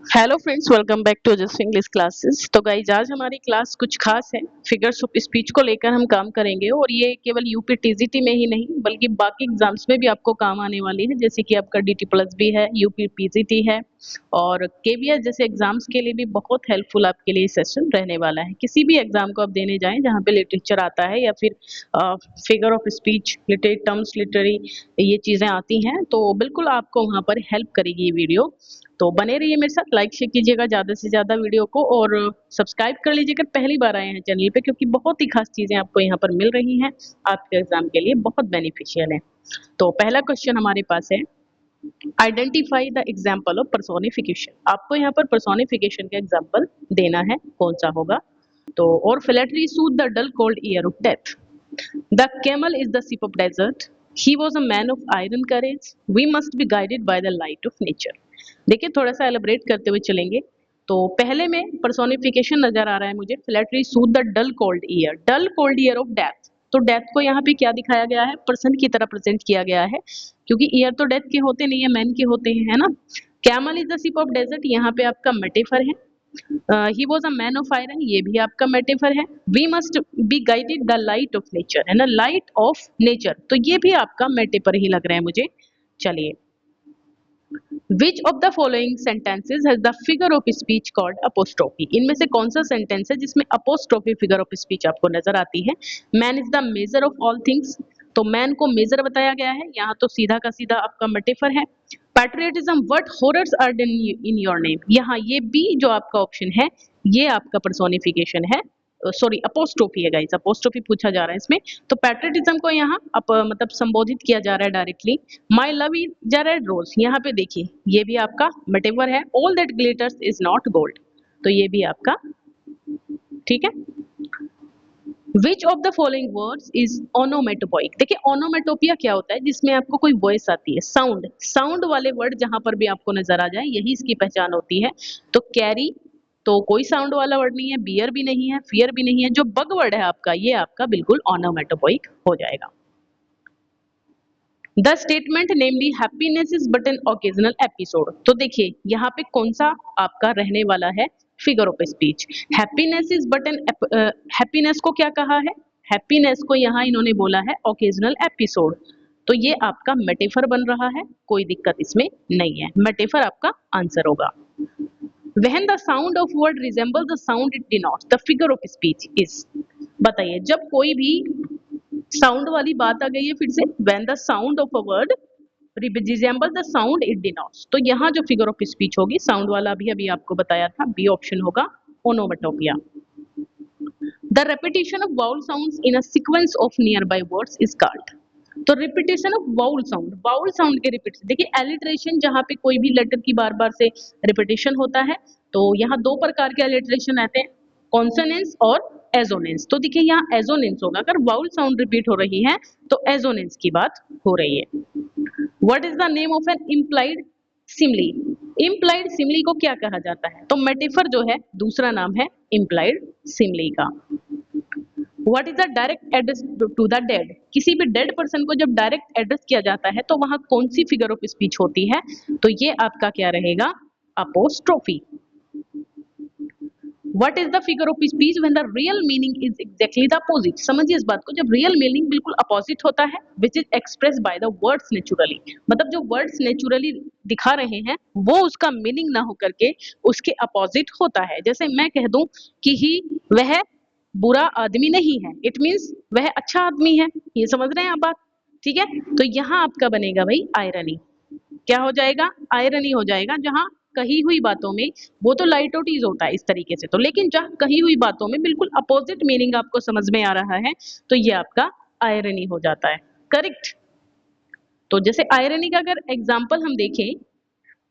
Hello friends, welcome back to just English classes. तो guys आज हमारी क्लास कुछ खास है। फिगर्स ऑफ स्पीच को लेकर हम काम करेंगे और ये केवल यूपी टीजीटी में ही नहीं बल्कि बाकी एग्जाम्स में भी आपको काम आने वाली है, जैसे कि आपका डीटी प्लस भी है, यूपी पीजीटी है और केवीएस जैसे एग्जाम्स के लिए भी बहुत हेल्पफुल आपके लिए सेशन रहने वाला है। किसी भी एग्जाम को आप देने जाएं जहाँ पे लिटरेचर आता है या फिर figure of speech, literary terms, literary ये चीजें आती हैं, तो बिल्कुल आपको वहाँ पर हेल्प करेगी ये वीडियो। तो बने रहिए मेरे साथ, लाइक शेयर कीजिएगा ज़्यादा से ज़्यादा वीडियो को और सब्सक्राइब कर लीजिएगा पहली बार आए हैं चैनल पे, क्योंकि बहुत ही खास चीज़ें आपको यहाँ पर मिल रही हैं, आपके एग्जाम के लिए बहुत बेनिफिशियल है। तो पहला क्वेश्चन हमारे पास है, identify the example of personification. आपको यहाँ पर पर्सोनिफिकेशन का एग्जाम्पल देना है, कौन सा होगा। तो और flatly soothe the dull cold ear of death, the camel is the ship of desert, he was a man of iron courage, we must be guided by the light of nature। देखिए थोड़ा सा एलिब्रेट करते हुए चलेंगे। तो पहले में personification नजर आ रहा है मुझे, flattery soothe the dull cold ear, dull cold ear of death. तो डेथ को यहाँ पे क्या दिखाया गया है, पर्सन की तरह प्रेजेंट किया गया है, क्योंकि ईयर तो डेथ के होते नहीं है, मैन के होते हैं, है ना। Camel is the ship of desert, यहाँ पे आपका मेटेफर है। He was a man of iron, ये भी आपका मेटेफर है। We must be guided the light of nature, है ना, लाइट ऑफ नेचर, तो ये भी आपका मेटेफर ही लग रहा है मुझे। चलिए, विच of the following sentences has the figure of speech called apostrophe. इनमें से कौन सा सेंटेंस है जिसमें अपोस्ट्रोफी फिगर ऑफ स्पीच आपको नजर आती है। Man is the measure of all things, तो मैन को मेजर बताया गया है, यहाँ तो सीधा का सीधा आपका मेटेफर है। Patriotism, what horrors are done in your name, यहाँ ये बी जो आपका ऑप्शन है ये आपका पर्सोनिफिकेशन है, सॉरी अपोस्ट्रोफी है गाइस, अपोस्ट्रोफी पूछा जा रहा है इसमें। तो पैट्रियटिज्म को यहाँ मतलब संबोधित किया जा रहा है directly. My love is a red rose, यहाँ पे देखिए ये भी आपका मेटेफर है। All that glitters is not gold, तो ये भी आपका ठीक है। Which of the following words is onomatopoeic, देखिए ओनोमेटोपिया क्या होता है, जिसमें आपको कोई वॉइस आती है, साउंड, साउंड वाले वर्ड जहां पर भी आपको नजर आ जाए यही इसकी पहचान होती है। तो कैरी तो कोई साउंड वाला वर्ड नहीं है, बियर भी नहीं है, फियर भी नहीं है, जो बग वर्ड है आपका ये आपका बिल्कुल ओनोमेटोपोइक हो जाएगा। The statement namely happiness is but an occasional episode, तो देखिए यहाँ पे कौन सा आपका रहने वाला है figure of speech. Happiness is but an, happiness को क्या कहा है, हैप्पीनेस को यहाँ इन्होंने बोला है ओकेजनल एपिसोड, तो ये आपका मेटेफर बन रहा है, कोई दिक्कत इसमें नहीं है, मेटेफर आपका आंसर होगा। When the sound of word resembles the sound it denotes, the figure of speech is, बताइए जब कोई भी साउंड वाली बात आ गई है, फिर से when the sound of a word resemble the sound it denotes, तो यहाँ जो फिगर ऑफ स्पीच होगी साउंड वाला भी अभी आपको बताया था, बी ऑप्शन होगा onomatopoeia. The repetition of vowel sounds in a sequence of nearby words is called, तो repetition of vowel sound, vowel sound के रिपीट, देखिए एलिट्रेशन जहाँ पे कोई भी लेटर की बार बार से रिपीटेशन होता है, तो यहाँ दो प्रकार के एलिट्रेशन आते हैं, कॉन्सोनेंस और एजोनेंस। तो देखिए यहाँ एजोनेंस होगा, अगर वाउल साउंड रिपीट हो रही है तो एजोनेंस की बात हो रही है। What is the name of an implied simile, implied simile को क्या कहा जाता है, तो मेटेफर जो है दूसरा नाम है इम्प्लाइड सिमली का। What is the direct address to the dead, किसी भी डेड पर्सन को जब डायरेक्ट एड्रेस किया जाता है तो वहां कौन सी फिगर ऑफ स्पीच होती है, तो ये आपका क्या रहेगा, apostrophe. What is the figure of speech when the real meaning is exactly the opposite, समझिए इस बात को, जब रियल मीनिंग बिल्कुल अपोजिट होता है, which is express by the words naturally, मतलब जो वर्ड्स नेचुरली दिखा रहे हैं वो उसका मीनिंग ना होकर के उसके अपोजिट होता है। जैसे मैं कह दूं कि ही वह बुरा आदमी नहीं है, इट मीन्स वह अच्छा आदमी है, ये समझ रहे हैं आप बात, ठीक है। तो यहाँ आपका बनेगा भाई आयरनी, क्या हो जाएगा, आयरनी हो जाएगा, जहां कही हुई बातों में, वो तो लाइटोटीज होता है इस तरीके से, तो लेकिन जहां कही हुई बातों में बिल्कुल अपोजिट मीनिंग आपको समझ में आ रहा है तो ये आपका आयरनी हो जाता है, करेक्ट। तो जैसे आयरनी का अगर एग्जाम्पल हम देखें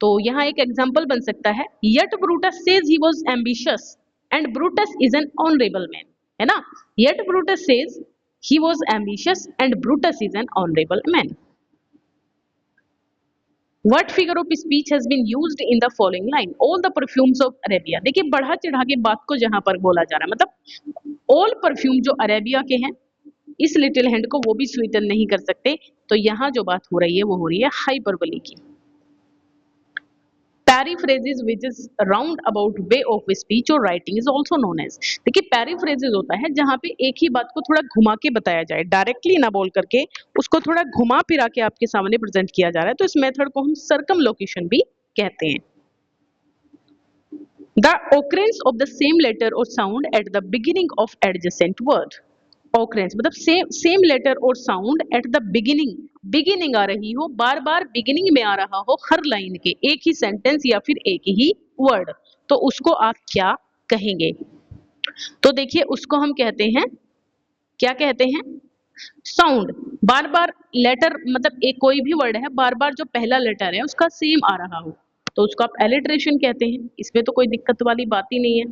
तो यहाँ एक एग्जाम्पल बन सकता है, yet Brutus says he was ambitious and Brutus is an honourable man, है ना, yet Brutus says he was ambitious and Brutus is an honorable man. What figure of speech has been used in the following line? All the perfumes of Arabia, देखिए बढ़ा चढ़ा के बात को जहां पर बोला जा रहा है, मतलब all परफ्यूम जो अरेबिया के हैं इस लिटिल हैंड को वो भी स्वीटन नहीं कर सकते, तो यहाँ जो बात हो रही है वो हो रही है हाइपरबोली की। Periphrasis which is roundabout way of speech और writing is also known as. देखिए पैरीफ्रेजिस होता है जहां पे एक ही बात को थोड़ा घुमा के बताया जाए, डायरेक्टली ना बोल करके उसको थोड़ा घुमा फिरा के आपके सामने प्रेजेंट किया जा रहा है, तो इस मेथड को हम सर्कमलोकेशन भी कहते हैं। The occurrence of the same letter or sound at the beginning of adjacent word. Occurrence मतलब सेम लेटर और साउंड एट द बिगिनिंग आ रही हो, बार बार बिगिनिंग में आ रहा हो हर लाइन के, एक ही सेंटेंस या फिर एक ही वर्ड, तो उसको आप क्या कहेंगे? तो देखिए उसको हम कहते हैं, क्या कहते हैं? साउंड। बार बार लेटर मतलब एक कोई भी वर्ड है, बार बार जो पहला लेटर है उसका सेम आ रहा हो, तो उसको आप एलिट्रेशन कहते हैं। इसमें तो कोई दिक्कत वाली बात ही नहीं है।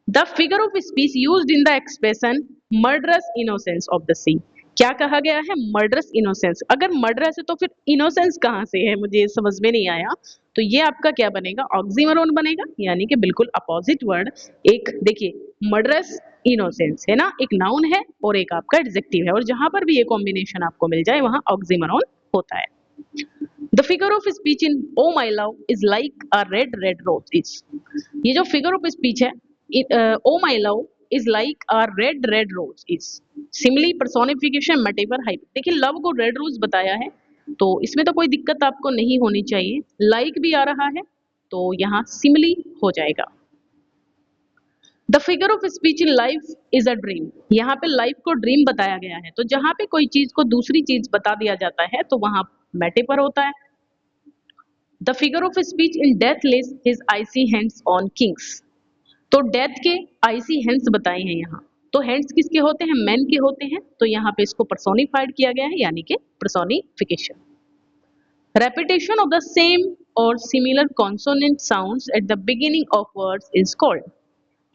The figure of speech used in the expression murderous innocence of the sea. क्या कहा गया है? Murderous innocence. अगर मर्डरस है तो फिर इनोसेंस कहां से है, मुझे समझ में नहीं आया। तो ये आपका क्या बनेगा? ऑक्सीमोरॉन बनेगा, यानी कि बिल्कुल अपोजिट वर्ड। एक देखिए मर्डरस इनोसेंस है ना, एक नाउन है और एक आपका एडजेक्टिव है, और जहां पर भी ये कॉम्बिनेशन आपको मिल जाए वहां ऑक्सीमोरॉन होता है। The figure of speech in Oh My Love is like a red rose is। ये जो फिगर ऑफ स्पीच है Oh My Love is like a red rose is simile personification metaphor hype. देखिए love को red rose बताया है, तो इसमें तो कोई दिक्कत आपको नहीं होनी चाहिए। लाइक भी आ रहा है तो यहाँ सिमिली हो जाएगा। The figure of speech in life is a dream. यहाँ पे लाइफ को ड्रीम बताया गया है, तो जहां पे कोई चीज को दूसरी चीज बता दिया जाता है तो वहां मेटाफर होता है। The figure of speech in death less his IC hands on Kings. तो डेथ के आईसी हैंड्स बताए हैं यहाँ, तो हैंड्स किसके होते हैं? मैन के होते हैं, तो यहाँ पे इसको पर्सोनिफाइड किया गया है, यानी कि personification. Repetition of the same और similar consonant sounds at the beginning of words is called.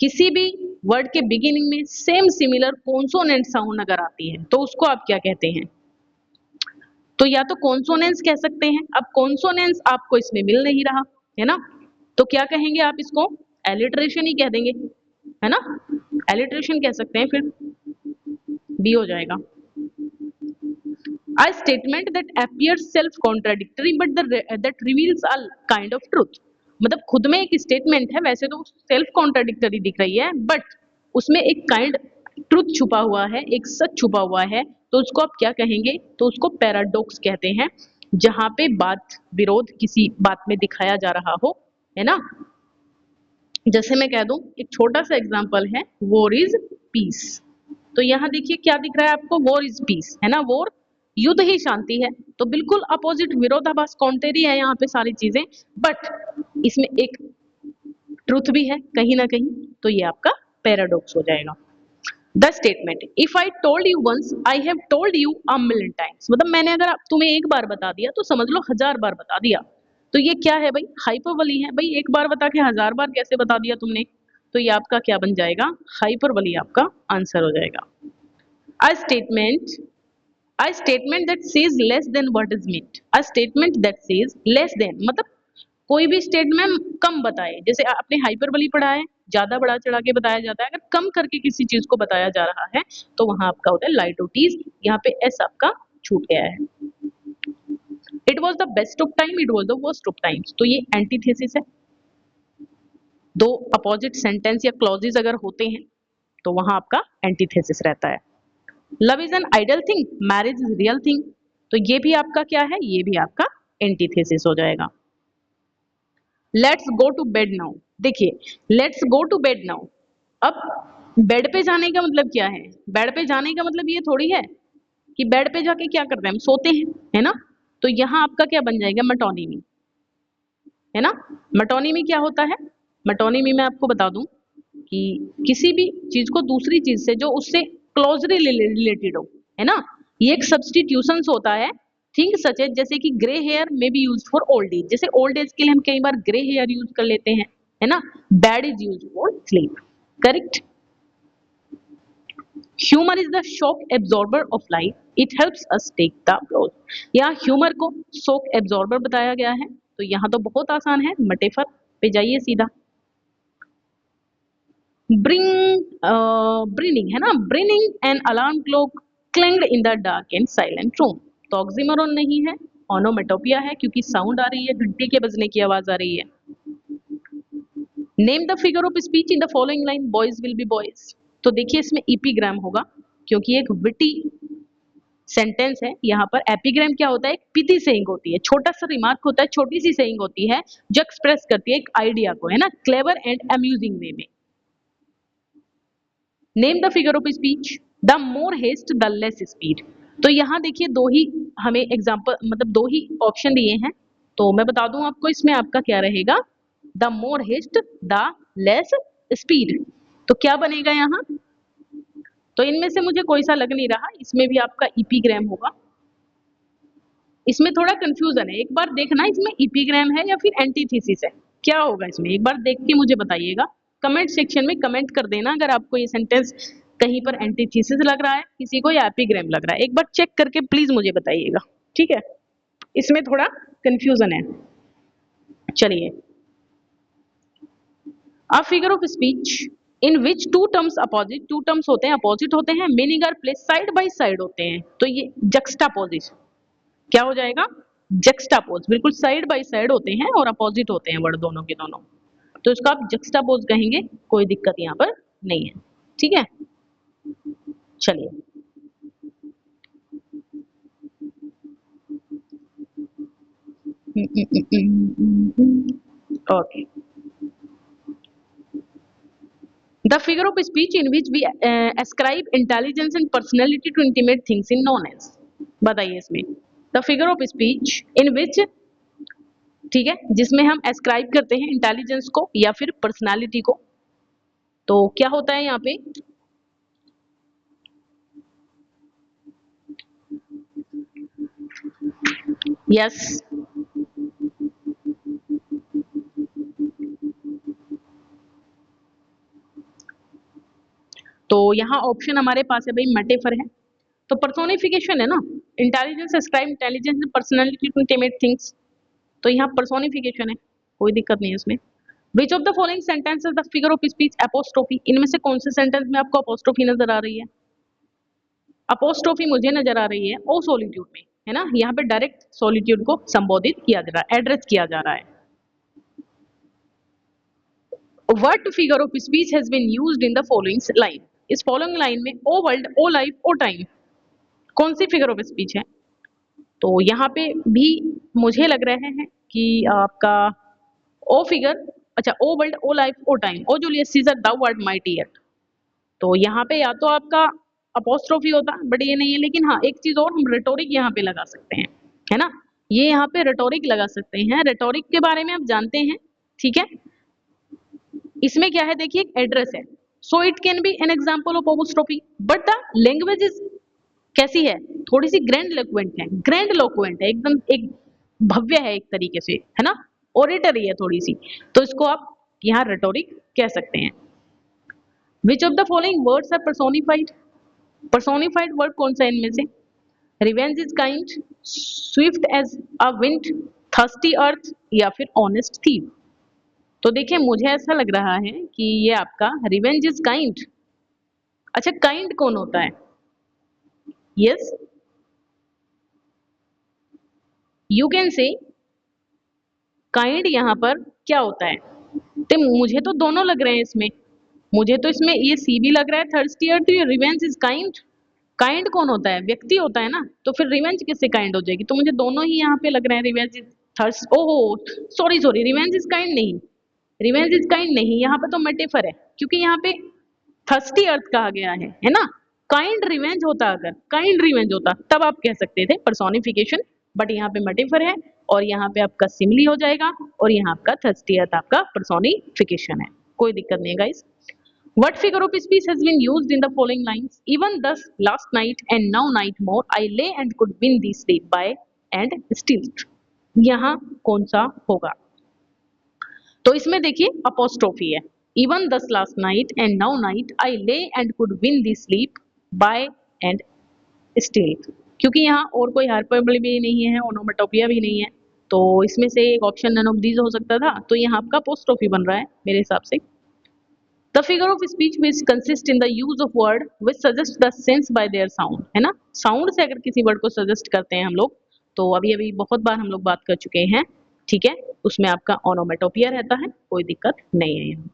किसी भी वर्ड के बिगिनिंग में सेम सिमिलर कॉन्सोनेंट साउंड अगर आती है तो उसको आप क्या कहते हैं? तो या तो कॉन्सोनेंस कह सकते हैं। अब कॉन्सोनेंस आपको इसमें मिल नहीं रहा है ना, तो क्या कहेंगे आप? इसको एलिट्रेशन ही कह देंगे, है ना, एलिट्रेशन कह सकते हैं, फिर बी हो जाएगा। A statement that appears self-contradictory but that reveals a kind of truth। मतलब खुद में एक स्टेटमेंट है, वैसे तो सेल्फ कॉन्ट्राडिक्टरी दिख रही है, बट उसमें एक काइंड ट्रुथ छुपा हुआ है, एक सच छुपा हुआ है, तो उसको आप क्या कहेंगे? तो उसको पैराडॉक्स कहते हैं, जहां पे बात विरोध किसी बात में दिखाया जा रहा हो, है ना। जैसे मैं कह दूं, एक छोटा सा एग्जांपल है, वॉर इज पीस। तो यहाँ देखिए क्या दिख रहा है आपको? वॉर इज पीस, है ना, वॉर युद्ध ही शांति है, तो बिल्कुल अपोजिट, विरोधाभास, कॉन्ट्रेरी है यहाँ पे सारी चीजें, बट इसमें एक ट्रुथ भी है कहीं ना कहीं, तो ये आपका पैराडॉक्स हो जाएगा। The statement if I told you once I have told you a million times. मतलब मैंने अगर तुम्हें एक बार बता दिया तो समझ लो 1000 बार बता दिया, तो ये क्या है भाई? हाइपरबोली है भाई। एक बार बता के 1000 बार कैसे बता दिया तुमने? तो ये आपका क्या बन जाएगा? हाइपरबोली आपका आंसर हो जाएगा। A statement that says less than what is meant. A statement that says less than मतलब कोई भी स्टेटमेंट कम बताए, जैसे आपने हाइपरबोली पढ़ा है, ज्यादा बढ़ा चढ़ा के बताया जाता है, अगर कम करके किसी चीज को बताया जा रहा है तो वहां आपका होता है लाइटोटीज। यहाँ पे एस आपका छूट गया है। It was the best of time, it was the worst of times, तो ये एंटीथेसिस है। दो अपोजिट सेंटेंस या क्लॉजेस अगर होते हैं तो वहां आपका एंटीथेसिस रहता है। Love is an idle thing, marriage is real thing, तो ये भी आपका क्या है? ये भी आपका एंटीथेसिस हो जाएगा। Let's go to bed now. देखिए let's go to bed now, अब बेड पे जाने का मतलब क्या है? बेड पे जाने का मतलब ये थोड़ी है कि बेड पे जाके क्या करते हैं, हम सोते हैं, है ना। तो यहाँ आपका क्या बन जाएगा? मेटोनिमी, है ना। मेटोनिमी क्या होता है? मेटोनिमी में आपको बता दूं कि किसी भी चीज को दूसरी चीज से जो उससे क्लोजली रिलेटेड हो, है ना, ये एक सब्सटीट्यूशन होता है। थिंक सच एज, जैसे कि ग्रे हेयर में B use for old age, जैसे ओल्ड एज के लिए हम कई बार ग्रे हेयर यूज कर लेते हैं, है ना। Bed is use for sleep, correct. Humour is the shock absorber of life, it helps us take the blows. यहाँ ह्यूमर को शॉक एब्जॉर्बर बताया गया है, तो यहाँ तो बहुत आसान है, मटेफर पे जाइए सीधा। ब्रिनिंग है ना, brring an alarm clock clanged in the dark and silent room, तो ऑक्सीमोरॉन नहीं है, ओनोमेटोपिया है क्योंकि साउंड आ रही है, घंटी के बजने की आवाज आ रही है। Name the figure of speech in the following line, boys will be boys. तो देखिए इसमें इपीग्राम होगा क्योंकि एक विटी सेंटेंस है। यहाँ पर एपिग्राम क्या होता है, एक पिटी सेइंग होती है, छोटा सा रिमार्क होता है, छोटी सी सेइंग होती है जो एक्सप्रेस करती है एक आइडिया को, है ना, क्लेवर एंड अम्यूजिंग वे में। Name the figure of speech, the more haste the less speed. तो यहाँ देखिए दो ही हमें एग्जाम्पल, मतलब दो ही ऑप्शन दिए हैं, तो मैं बता दूं आपको इसमें आपका क्या रहेगा, the more haste the less speed. तो क्या बनेगा यहाँ, तो इनमें से मुझे कोई सा लग नहीं रहा, इसमें भी आपका इपीग्राम होगा। इसमें थोड़ा कंफ्यूजन है, एक बार देखना इसमें इपीग्राम है या फिर एंटीथीसिस है, क्या होगा इसमें, एक बार देख के मुझे बताइएगा। कमेंट सेक्शन में कमेंट कर देना अगर आपको ये सेंटेंस कहीं पर एंटीथीसिस लग रहा है, किसी को या एपिग्राम लग रहा है, एक बार चेक करके प्लीज मुझे बताइएगा, ठीक है। इसमें थोड़ा कंफ्यूजन है। चलिए, a figure of speech in which two terms opposite, two terms होते हैं, अपोजिट होते हैं, meaning are place side by side होते हैं, तो ये जक्स्टापोजिशन क्या हो जाएगा, जक्स्टापोज, बिल्कुल साइड बाय साइड होते हैं और अपोजिट होते हैं वर्ड दोनों के दोनों, तो इसको आप जक्स्टापोज कहेंगे, कोई दिक्कत यहाँ पर नहीं है, ठीक है। चलिए, okay, the figure of speech in which we ascribe intelligence and personality to intimate things in non age, बताइए इसमें the figure of speech in which, ठीक है, जिसमें हम एस्क्राइब करते हैं इंटेलिजेंस को या फिर पर्सनालिटी को, तो क्या होता है यहाँ पे, यस, तो यहाँ ऑप्शन हमारे पास है भाई मेटाफर है, तो पर्सोनिफिकेशन है ना, intelligence ascribe intelligence and personality to intimate things, तो यहाँ पर्सोनिफिकेशन है, कोई दिक्कत नहीं है उसमें। Which of the following sentences the figure of speech apostrophe, इनमें से कौन से सेंटेंस में आपको अपोस्ट्रोफी नजर आ रही है, अपोस्ट्रोफी मुझे नजर आ रही है ओ सॉलिट्यूड में, है ना, यहाँ पे डायरेक्ट सॉलिट्यूड को संबोधित किया जा रहा है, एड्रेस किया जा रहा है। What figure of speech has been used in the following line, इस फॉलोइंग लाइन में O world, O life, O time, कौन सी फिगर ऑफ स्पीच है, तो यहाँ पे भी मुझे लग रहे हैं कि आपका ओ फिगर, अच्छा, O world, O life, O time, O Julius Caesar, thou art mighty yet, तो यहाँ पे या तो आपका अपोस्ट्रोफी होता, बट ये नहीं है, लेकिन हाँ एक चीज और, हम रेटोरिक यहाँ पे लगा सकते हैं, है ना, ये यहाँ पे रेटोरिक लगा सकते हैं, रेटोरिक के बारे में आप जानते हैं, ठीक है। इसमें क्या है देखिए, एक एड्रेस है, so it can be an example of apostrophe, but the language is कैसी है, थोड़ी सी ग्रैंड लोक्वेंट है, ग्रैंड लोक्वेंट है, एकदम एक भव्य है एक तरीके से, है ना, ओरेटरी है थोड़ी सी, तो इसको आप यहाँ रेटोरिक कह सकते हैं। Which of the following words are personified, personified word कौन सा इनमें से, revenge is kind, swift as a wind, thirsty earth, या फिर ऑनेस्ट थीव, तो देखिए मुझे ऐसा लग रहा है कि ये आपका रिवेंज इज काइंड, अच्छा काइंड कौन होता है, yes, you can say kind यहाँ पर क्या होता है, तो मुझे तो दोनों लग रहे हैं इसमें, मुझे तो इसमें ये सी भी लग रहा है थर्स्टी अर्थ, ये रिवेंज इज काइंड, काइंड कौन होता है, व्यक्ति होता है ना, तो फिर रिवेंज किससे काइंड हो जाएगी, तो मुझे दोनों ही यहाँ पे लग रहे हैं, रिवेंज इज थर्स्ट, ओहो sorry sorry, revenge is kind नहीं, रिवेंज इज काइंड नहीं, यहाँ पे तो मेटाफर है, क्योंकि यहाँ पे थर्स्टी अर्थ कहा गया है ना, काइंड रिवेंज होता, अगर काइंड रिवेंज होता तब आप कह सकते थे पर्सोनिफिकेशन, बट यहाँ पे मेटाफर है, और यहाँ पे आपका सिमिली हो जाएगा, और यहाँ आपका थर्स्टी अर्थ आपका पर्सोनिफिकेशन है, कोई दिक्कत नहीं है guys. What figure of speech has been used in the following lines? Even thus, last night and now night more, I lay and could win thee sleep by and still. यहाँ कौन सा होगा? तो इसमें देखिए अपोस्ट्रोफी है, even thus last night and now night I lay and could win the sleep by and still, क्योंकि यहाँ और कोई हाइपरबोले भी नहीं है, ओनोमेटोपिया भी नहीं है, तो इसमें से एक ऑप्शन नन ऑफ दीज हो सकता था, तो यहाँ आपका अपोस्ट्रोफी बन रहा है मेरे हिसाब से। The figure of speech which consist in the use of word which suggest the sense bye there sound, है ना, साउंड से अगर किसी वर्ड को सजेस्ट करते हैं हम लोग, तो अभी अभी बहुत बार हम लोग बात कर चुके हैं, ठीक है। उसमें आपका ओनोमेटोपिया रहता है, कोई दिक्कत नहीं है यहाँ।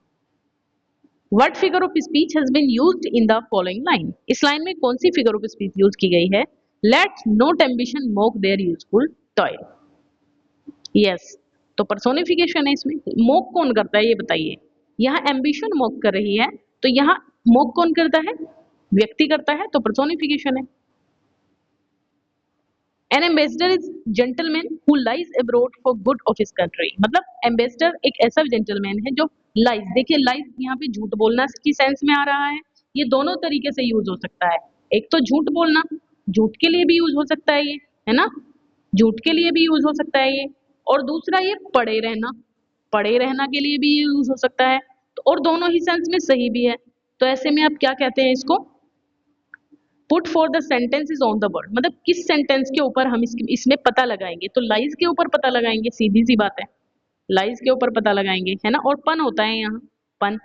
What figure of speech has been used in the following line? इस लाइन में कौन सी फिगर ऑफ स्पीच यूज की गई है? Let not ambition mock their useful toil. Yes, तो पर्सोनिफिकेशन है इसमें। मोक कौन करता है ये बताइए? यहाँ एम्बिशन मोक कर रही है, तो यहाँ मोक कौन करता है? व्यक्ति करता है, तो पर्सोनिफिकेशन है। N ambassador is gentleman who lies abroad for good of his country. मतलब एम्बेसडर एक ऐसा जेंटलमैन है जो लाइज, देखिए लाइज यहाँ पे झूठ बोलना की सेंस में आ रहा है। ये दोनों तरीके से यूज हो सकता है। एक तो झूठ बोलना, झूठ के लिए भी यूज हो सकता है ये, है ना, झूठ के लिए भी यूज हो सकता है ये। और दूसरा ये पड़े रहना, पड़े रहना के लिए भी ये यूज हो सकता है। तो और दोनों ही सेंस में सही भी है। तो ऐसे में आप क्या कहते हैं इसको? Put for the sentences on the word, मतलब किस सेंटेंस के ऊपर हम इसमें पता लगाएंगे? तो लाइज के ऊपर पता लगाएंगे, सीधी सी बात है, लाइज के ऊपर पता लगाएंगे, है ना। और पन होता है यहाँ, पन,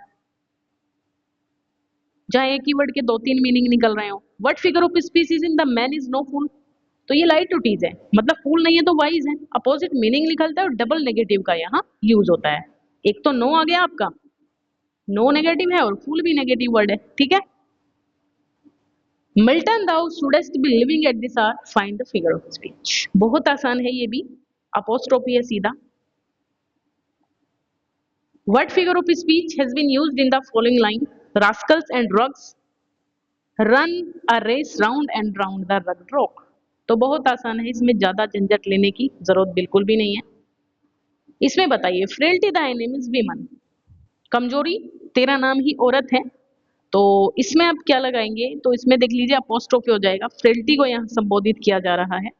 जहाँ एक ही वर्ड के दो तीन मीनिंग निकल रहे हो। What figure of speech is in the man is no fool, तो ये लाइटुटीज है, मतलब फूल नहीं है तो वाइज है, अपोजिट मीनिंग निकलता है और डबल नेगेटिव का यहाँ यूज होता है। एक तो नो आ गया आपका, नो नेगेटिव है और फूल भी नेगेटिव वर्ड है, ठीक है। Milton thou shouldst be living at this hour, find the figure of speech. बहुत आसान है ये भी, अपोस्ट्रोफी है सीधा। What figure of speech has been used in the following line? Rascals and drugs run a race round and round the rug rock. तो बहुत आसान है, इसमें ज्यादा झंझट लेने की जरूरत बिल्कुल भी नहीं है। इसमें बताइए, frailty thy name is women, कमजोरी तेरा नाम ही औरत है। तो इसमें आप क्या लगाएंगे? तो इसमें देख लीजिए अपोस्ट्रोफी हो जाएगा, फ्रेल्टी को यहाँ संबोधित किया जा रहा है,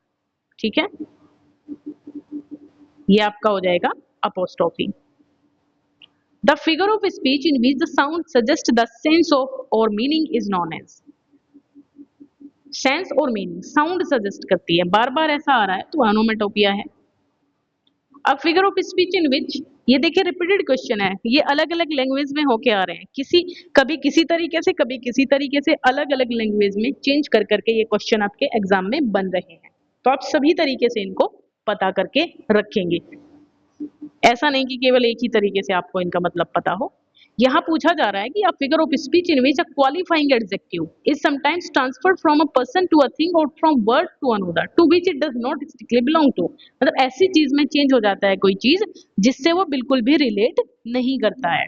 ठीक है, ये आपका हो जाएगा apostrophe. The figure of speech in which the sound suggest the sense of और meaning is known as. Sense और मीनिंग साउंड सजेस्ट करती है, बार बार ऐसा आ रहा है तो ओनोमेटोपिया है। अब फिगर ऑफ स्पीच इन विच, ये देखिए रिपीटेड क्वेश्चन है, ये अलग अलग लैंग्वेज में होके आ रहे हैं, कभी किसी तरीके से, कभी किसी तरीके से, अलग अलग लैंग्वेज में चेंज कर करके ये क्वेश्चन आपके एग्जाम में बन रहे हैं। तो आप सभी तरीके से इनको पता करके रखेंगे, ऐसा नहीं कि केवल एक ही तरीके से आपको इनका मतलब पता हो। यहाँ पूछा जा रहा है कि a figure of speech in which a qualifying adjective is sometimes transferred from a person to a thing और from word to another to which it does not strictly belong to. मतलब ऐसी चीज में चेंज हो जाता है कोई चीज जिससे वो बिल्कुल भी रिलेट नहीं करता है,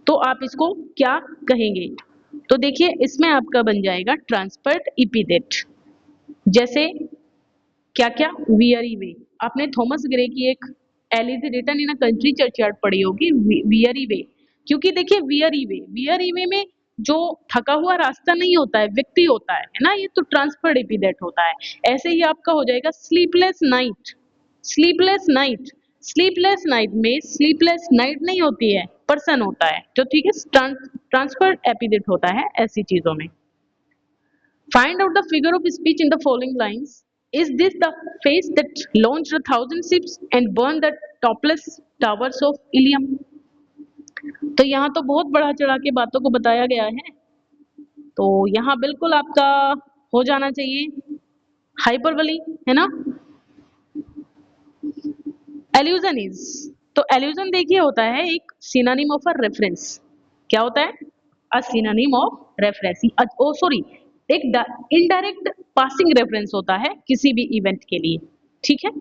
तो आप इसको क्या कहेंगे? तो देखिए इसमें आपका बन जाएगा ट्रांसफर्ड इपिथेट। जैसे क्या क्या? वियरी वे, आपने थॉमस ग्रे की एक elegy written in a country churchyard पढ़ी होगी, वियरी वे। क्योंकि देखिए वियरी वे में जो थका हुआ रास्ता नहीं होता है, व्यक्ति होता है ना, ये तो ट्रांसफर्ड एपिथेट होता है। ऐसे ही आपका हो जाएगा sleepless night, sleepless night, sleepless night में स्लीपलेस नाइट नहीं होती है, पर्सन होता है, तो ठीक है, ट्रांसफर्ड एपिथेट होता है ऐसी चीजों में। Find out the figure of speech in the following lines. Is this the face that launched 1,000 ships and burned the topless towers of Ilium? तो यहाँ तो बहुत बढ़ा चढ़ा के बातों को बताया गया है, तो यहाँ बिल्कुल आपका हो जाना चाहिए हाइपरबोली, है ना। एल्यूजन इज, तो एल्यूजन देखिए होता है एक सिनोनिम ऑफ अ रेफरेंस। क्या होता है? A synonym of reference, oh sorry, एक इनडायरेक्ट पासिंग रेफरेंस होता है किसी भी इवेंट के लिए, ठीक है।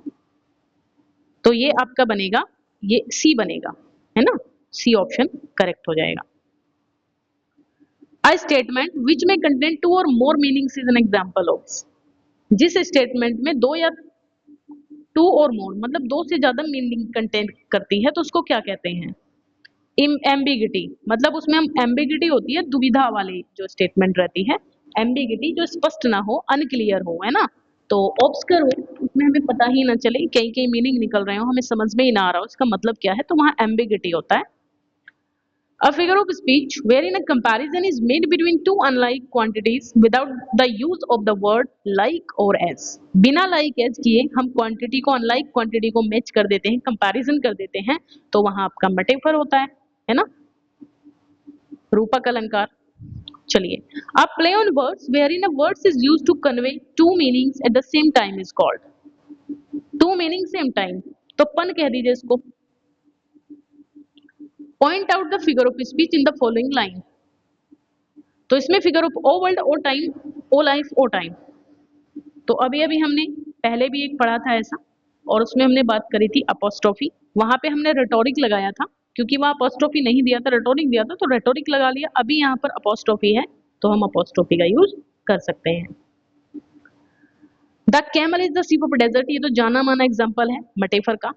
तो ये आपका बनेगा, ये सी बनेगा, है ना, सी ऑप्शन करेक्ट हो जाएगा। अ स्टेटमेंट विच में कंटेन टू और more meanings is an example of, जिस स्टेटमेंट में दो या टू और मोर मतलब दो से ज्यादा मीनिंग कंटेन करती है तो उसको क्या कहते हैं? एम्बिगिटी, मतलब उसमें हम एम्बिगिटी होती है, दुविधा वाली जो स्टेटमेंट रहती है, एम्बिगिटी जो स्पष्ट ना हो, अनक्लियर हो, है ना। तो ऑब्सक्योर हो, उसमें हमें पता ही ना चले, कई कई मीनिंग निकल रहे हो, हमें समझ में ही ना आ रहा हो इसका मतलब क्या है, तो वहां एम्बिगिटी होता है। A figure of speech wherein a comparison is made between two unlike quantities without the use of the word like or as. बिना like as किए हम क्वांटिटी को अनलाइक क्वांटिटी को मैच कर देते हैं, कंपैरिजन कर देते हैं, तो वहां आपका मेटाफर होता है ना, रूपक अलंकार। चलिए, a play on words wherein a words is used to convey two meanings at the same time is called, two meaning same time, तो पन कह दीजिए इसको। Point out the figure of speech in the following line, तो इसमें figure of O world O time O life O time, तो अभी अभी हमने पहले भी एक पढ़ा था ऐसा, और उसमें हमने बात करी थी अपोस्ट्रोफी, वहां पे हमने रेटोरिक लगाया था, क्योंकि वहां अपोस्ट्रोफी नहीं दिया था, रेटोरिक दिया था, तो रेटोरिक लगा लिया। अभी यहाँ पर अपोस्ट्रोफी है तो हम अपोस्ट्रोफी का यूज कर सकते हैं। The camel is the ship of desert, ये तो जाना माना एग्जाम्पल है मेटाफर का।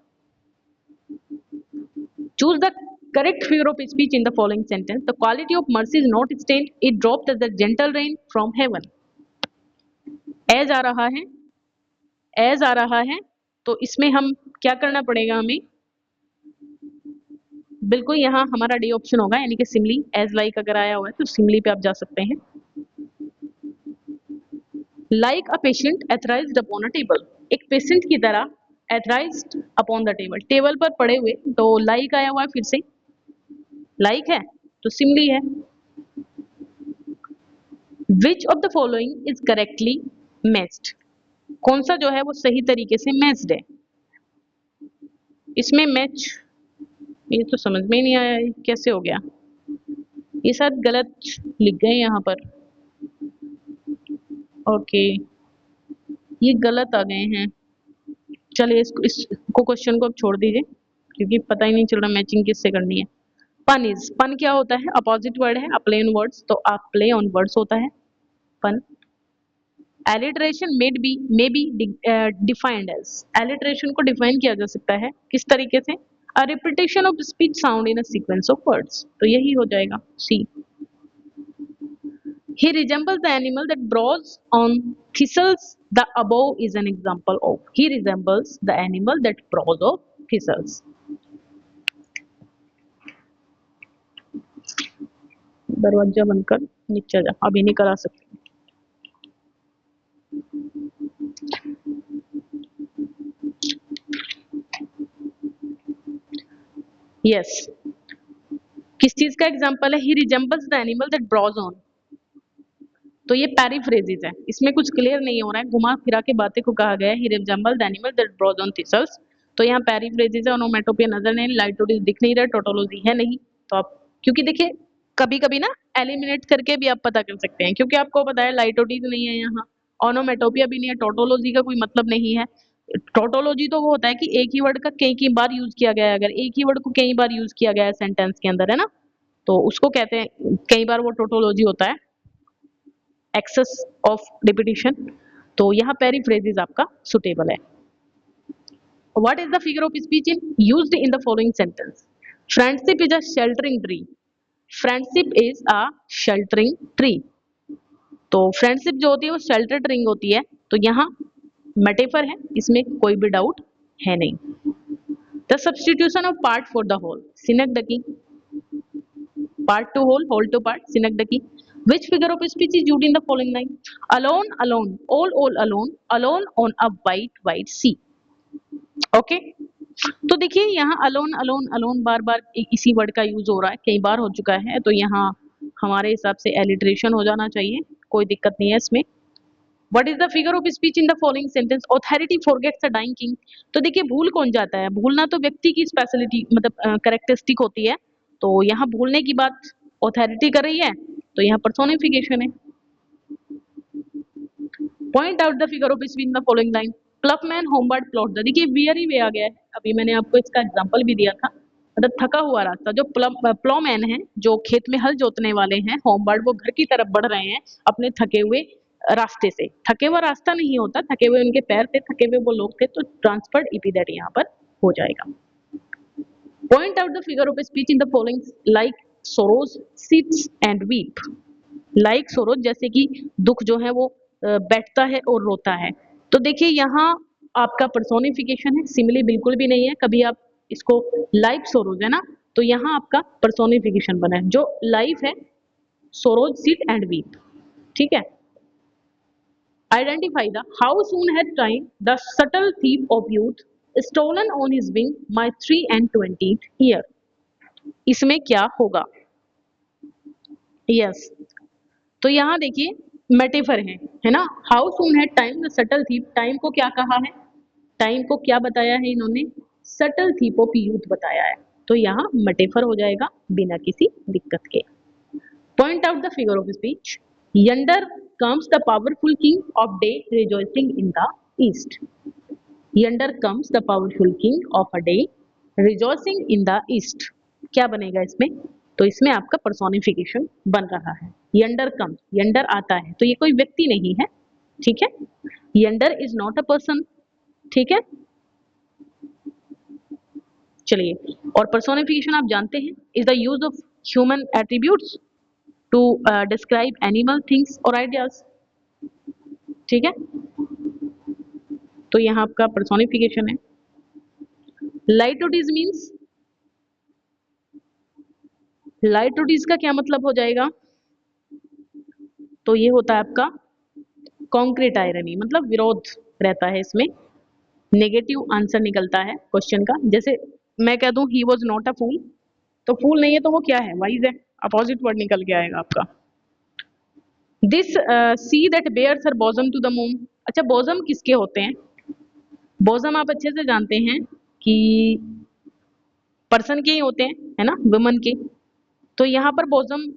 Choose the correct figure of speech in the following sentence, the quality of mercy is not strained, it dropped as the gentle rain from heaven. As आ रहा है, as आ रहा है, तो इसमें हम क्या करना पड़ेगा हमें, बिल्कुल यहाँ हमारा डी ऑप्शन होगा, यानी कि सिमली, एज लाइक अगर आया हुआ है तो सिमली पे आप जा सकते हैं। Like a patient etherised upon a table, एक पेशेंट की तरह etherised upon the table, table पर पड़े हुए, तो लाइक आया हुआ है, फिर से लाइक है तो सिमली है। Which of the following is correctly matched, कौन सा जो है वो सही तरीके से मैच्ड है। इसमें मैच, ये तो समझ में ही नहीं आया कैसे हो गया, ये शायद गलत लिख गए यहाँ पर, ओके ये गलत आ गए हैं। चलिए इसको क्वेश्चन को अब छोड़ दीजिए, क्योंकि पता ही नहीं चल रहा मैचिंग किससे करनी है। पन इज, पन क्या होता है, अपोजिट वर्ड है, अ प्ले ऑन वर्ड्स, तो आप प्ले ऑन वर्ड्स होता है pun. Alliteration may be defined as, alliteration को डिफाइन किया जा सकता है किस तरीके से, a repetition of speech sound in a sequence of words, तो यही हो जाएगा सी। He resembles the animal that browses on thistles, the above is an example of, he resembles the animal that browses on thistles। दरवाजा बंद कर, नीचे जा, अभी नहीं करा सकते। यस, किस चीज का एग्जाम्पल है, he resembles the animal that browse on, तो ये पैरीफ्रेजिस है, इसमें कुछ क्लियर नहीं हो रहा है, घुमा फिरा के बातें को कहा गया है, he resemble the animal that browse on thistles, तो यहाँ पैरीफ्रेजिस है, ओनोमेटोपिया नजर नहीं, लाइटोलॉजी दिख नहीं रहा, टोटोलॉजी है नहीं, तो आप क्योंकि देखिए कभी कभी ना एलिमिनेट करके भी आप पता कर सकते हैं, क्योंकि आपको पता है लाइटोटीज नहीं है यहाँ, ओनोमेटोपिया भी नहीं है, टोटोलॉजी का कोई मतलब नहीं है। टोटोलॉजी तो वो होता है कि एक ही वर्ड का कई बार यूज किया गया है, अगर एक ही वर्ड को कई बार यूज किया गया है सेंटेंस के अंदर, है ना, तो उसको कहते हैं कई बार वो टोटोलॉजी होता है, एक्सेस ऑफ रिपीटिशन, तो यहाँ पेरीफ्रेजिस आपका सुटेबल है। What is the figure of speech in used in the following sentence, friendship is a sheltering tree, friendship is a sheltering tree, तो फ्रेंडशिप जो होती है वो शेल्टर ट्रिंग होती है, तो यहाँ मेटाफर है, इसमें कोई भी डाउट है नहीं। The substitution of part for the whole, synecdoche, part to whole to part, synecdoche. Which figure of speech is used in the following line? Alone, alone, all alone on a white sea. Okay, तो देखिए यहाँ alone alone alone बार बार इसी word का use हो रहा है, कई बार हो चुका है, तो यहाँ हमारे हिसाब से एलिट्रेशन हो जाना चाहिए, कोई दिक्कत नहीं है इसमें। What is the figure of speech in the following sentence? Authority forgets a dying king. तो देखिए भूल कौन जाता है, भूलना तो व्यक्ति की स्पेशलिटी मतलब करेक्टरिस्टिक होती है, तो यहाँ भूलने की बात ऑथोरिटी कर रही है, तो यहाँ पर्सोनिफिकेशन है। Point out the figure of speech in the following line, ploughman homeward plods the, देखिए वियरी वे आ गया है, अभी मैंने आपको इसका एग्जांपल भी दिया था, मतलब थका हुआ रास्ता, जो प्लॉमैन है जो खेत में हल जोतने वाले हैं, होमवर्ड वो घर की तरफ बढ़ रहे हैं अपने थके हुए रास्ते से, थके हुआ रास्ता नहीं होता, थके हुए उनके पैर थे, थके हुए वो लोग थे, तो ट्रांसफर्ड इपीडेट यहाँ पर हो जाएगा। Point out the figure of speech in the following, like sorrows sits and weep, like sorrows जैसे कि दुख जो है वो बैठता है और रोता है, तो देखिए यहाँ आपका पर्सोनिफिकेशन है, सिमिली बिल्कुल भी नहीं है, कभी आप इसको लाइफ सोरोज है ना, तो यहाँ आपका पर्सोनिफिकेशन बना है, जो लाइफ है सोरोज सिट एंड वीप, ठीक है। Identify the, how soon had time the subtle thief of youth stolen on his wing my 3 and 20th year, इसमें क्या होगा, यस तो यहाँ देखिए मेटेफर है ना। How soon had time the subtle thief, time को क्या कहा है, टाइम को क्या बताया है इन्होंने, सटल थीप ऑफ यूथ बताया है। तो यहाँ मेटेफर हो जाएगा बिना किसी दिक्कत के। Point out the figure of speech, yonder comes the powerful king of day rejoicing in the east, yonder comes the powerful king of a day rejoicing in the east, क्या बनेगा इसमें, तो इसमें आपका पर्सोनिफिकेशन बन रहा है। यंडर कम्स, यंडर आता है, तो ये कोई व्यक्ति नहीं है, ठीक है। Yonder is not a person, ठीक है। चलिए, और पर्सोनिफिकेशन आप जानते हैं is the use of human attributes to describe animal, things और आइडियाज, ठीक है। तो यहाँ आपका पर्सोनिफिकेशन है। लाइटोडिज मीन्स, लाइटोडिज का क्या मतलब हो जाएगा, तो ये होता है आपका कॉन्क्रीट आयरनी, मतलब विरोध रहता है इसमें, नेगेटिव आंसर निकलता है क्वेश्चन का। जैसे मैं कह दूं ही वॉज नॉट अ फूल, तो फूल नहीं है तो वो क्या है, वाइज है, अपोजिट वर्ड निकल के आएगा आपका। This sea that bears her bosom to the moon, अच्छा बॉजम किसके होते हैं, बॉजम आप अच्छे से जानते हैं कि पर्सन के ही होते हैं, है ना, वुमन के। तो यहाँ पर बॉजम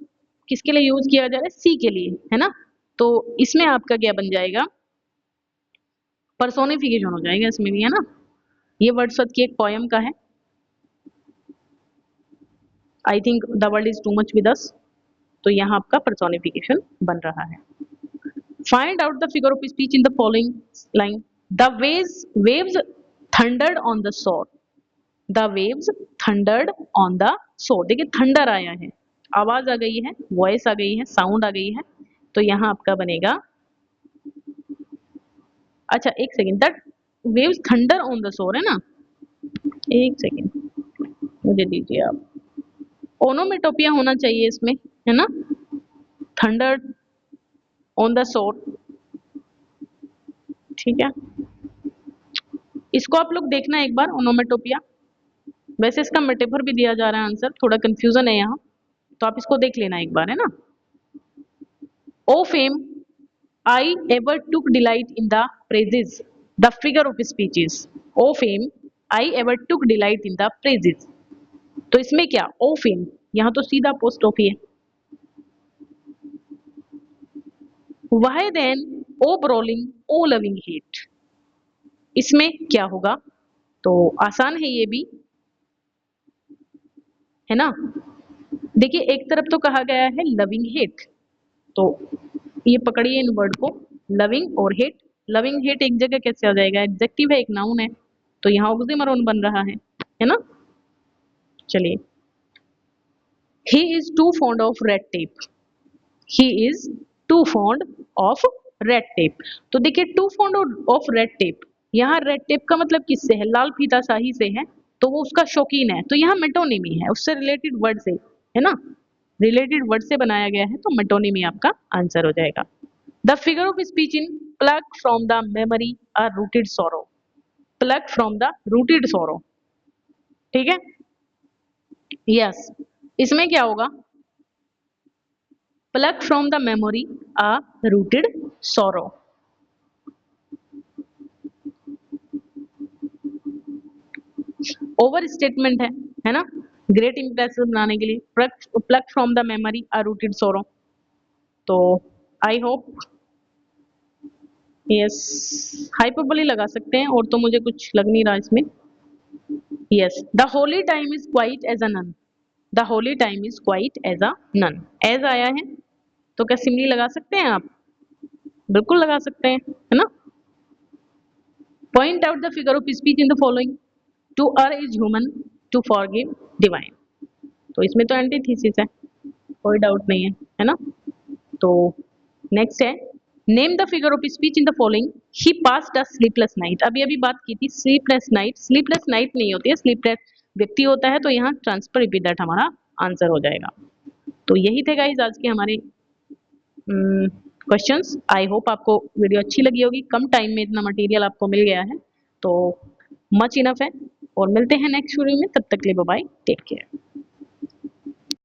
किसके लिए यूज किया जा रहा है, सी के लिए, है ना। तो इसमें आपका क्या बन जाएगा, पर्सोनिफिकेशन हो जाएगा इसमें भी, है ना। ये वर्ड्सवर्थ की एक पोयम का है, I think the world is too much with us, तो यहाँ आपका पर्सोनिफिकेशन बन रहा है। Find out the figure of speech in the following line, the waves thundered on the shore, the waves thundered on the shore, देखिए thunder आया है, आवाज आ गई है, वॉइस आ गई है, साउंड आ गई है, तो यहाँ आपका बनेगा, अच्छा एक second, that waves thunder on the shore है ना, एक सेकेंड मुझे दीजिए आप, ओनोमेटोपिया होना चाहिए इसमें, है ना, थंडर ऑन द शोर, ठीक है। इसको आप लोग देखना एक बार ओनोमेटोपिया, वैसे इसका मेटेफर भी दिया जा रहा है आंसर, थोड़ा कंफ्यूजन है यहाँ, तो आप इसको देख लेना एक बार, है ना। O fame I ever took delight in the praises, the figure of speeches, O fame I ever took delight in the praises, तो इसमें क्या, ओ फेम, यहाँ तो सीधा पोस्ट ऑफ ही है। वाई देन ओ ब्रोलिंग ओ लविंग हेट, इसमें क्या होगा, तो आसान है ये भी, है ना। देखिए एक तरफ तो कहा गया है लविंग हेट, तो ये पकड़िए इन वर्ड को, लविंग और हेट, लविंग हेट एक जगह कैसे आ जाएगा, एडजेक्टिव है, एक नाउन है, तो यहाँ ऑक्सीमोरन बन रहा है ना। चलिए, he is too fond of red tape, he is too fond of red tape, तो देखिए too fond of red tape, यहाँ रेड टेप का मतलब किससे है, लाल फीता शाही से है, तो वो उसका शौकीन है, तो यहाँ मेटोनिमी है, उससे रिलेटेड वर्ड से, है ना, रिलेटेड वर्ड से बनाया गया है, तो मेटोनिमी आपका आंसर हो जाएगा। The figure of speech in pluck from the memory a rooted sorrow, pluck from the rooted sorrow, ठीक है, यस, इसमें क्या होगा, pluck from the memory a rooted sorrow, over statement है ना, ग्रेट इंप्रेसिव बनाने के लिए, pluck from the memory a rooted sorrow, तो आई होप, यस, हाइपरबोली लगा सकते हैं, और तो मुझे कुछ लग नहीं रहा इसमें, yes, the holy time is quiet as a nun, the holy time is quiet as a nun, as आया है, तो क्या सिमली लगा सकते हैं आप, बिल्कुल लगा सकते हैं, है ना। Point out the figure of speech in the following, to err is human, to forgive divine, तो इसमें तो एंटीथीसिस है, कोई डाउट नहीं है ना। तो नेक्स्ट है, name the figure of speech in the following, he passed a sleepless night, अभी बात की थी स्लीपलेस नाइट, स्लीपलेस नाइट नहीं होती है, स्लीपलेस व्यक्ति होता है, तो यहाँ ट्रांसफर रिपीट दैट हमारा आंसर हो जाएगा। तो यही थे गाइस आज के हमारे क्वेश्चंस, आई होप आपको वीडियो अच्छी लगी होगी, कम टाइम में इतना मटेरियल आपको मिल गया है, तो मच इनफ है, और मिलते हैं नेक्स्ट वीडियो में, तब तक के लिए बाय बाय, टेक केयर।